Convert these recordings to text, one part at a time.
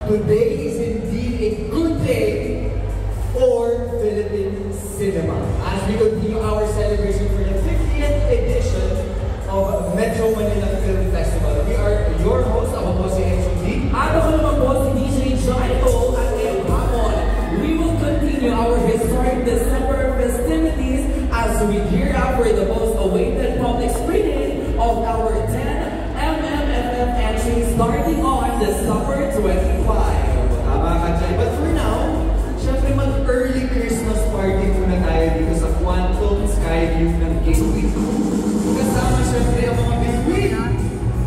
Today is indeed a good day for Philippine cinema as we continue our celebration for the 50th edition of Metro Manila Film Festival. We are your hosts, ako po si MCD. At ako naman po si DJ Jaito at ngayong hapon. We will continue our historic December festivities as we gear up for the most awaited public screening of our 10 MMFF entries starting on December 25. Tama ka dyan. But for now, syempre mag-early Christmas party muna tayo dito sa Quantum Skyview ng Gateway. Kasama syempre ang mga bituin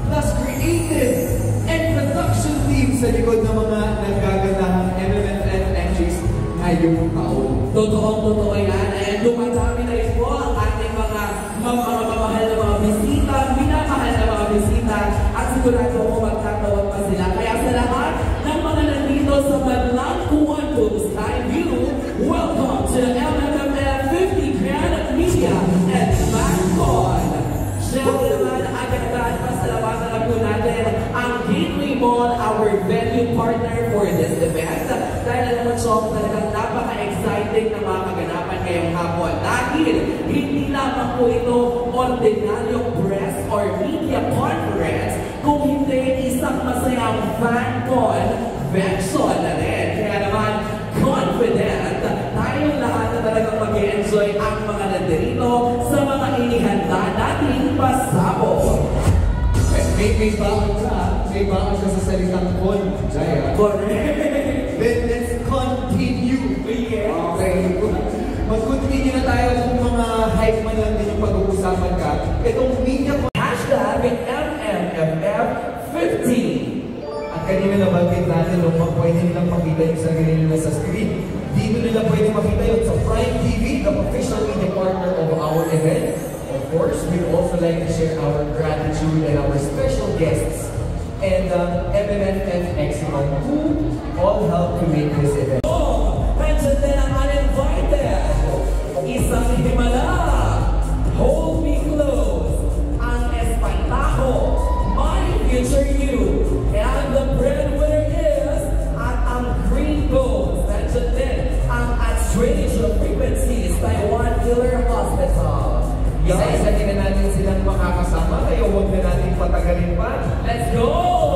plus creative and production team sa likod ng mga nagagandahang MMFF entries ngayong taon. Totoo yan. And dumadami na rin po ang ating mga mamahal na mga bisita, minamahal na mga bisita, at sigurado ko magtatawag pa sila. Kaya sa lahat ng mga nandito sa Madlang Quantum Skyview, welcome to the MMFF 50 Grand Media and FanCon. Siyempre naman, agad-agad pasalamatan na po natin ang Gateway Mall, our venue partner for this event. Dahil naman siya talagang napaka-exciting na mga kaganapan ngayong hapon. Dahil hindi lamang po ito ordinaryong press or media conference, kung hindi isang masayang FanCon vention na rin. Kaya naman, confident tayong lahat na talagang mag-enjoy ang mga nandirito sa mga inihanda nating pasabog. May baon siya sa salitang con, Jaya. Correct. Then let's continue. Yes. Okay. Mag-continue na tayo kung mga hype man lang din yung pag-uusapan ka. Itong media Hashtag MMFF15. at kanina nabanggit natin nung pwede nilang makita yung sarili nila sa screen. Dito nila pwede makita yun sa Prime TV, the official media partner of our event. Of course, we'd also like to share our gratitude and our special guests and MMFF Eximon who all helped to make this event. Mention din ang uninvited. Isang himala. Hold me close. Ang espantaho. My future you. And the breadwinner is at ang Green Goals. Mention din ang at Strange Frequencies Taiwan Killer Hospital. Isa-isa din na natin silang makakasama, kaya huwag na natin patagalin pa. Let's go!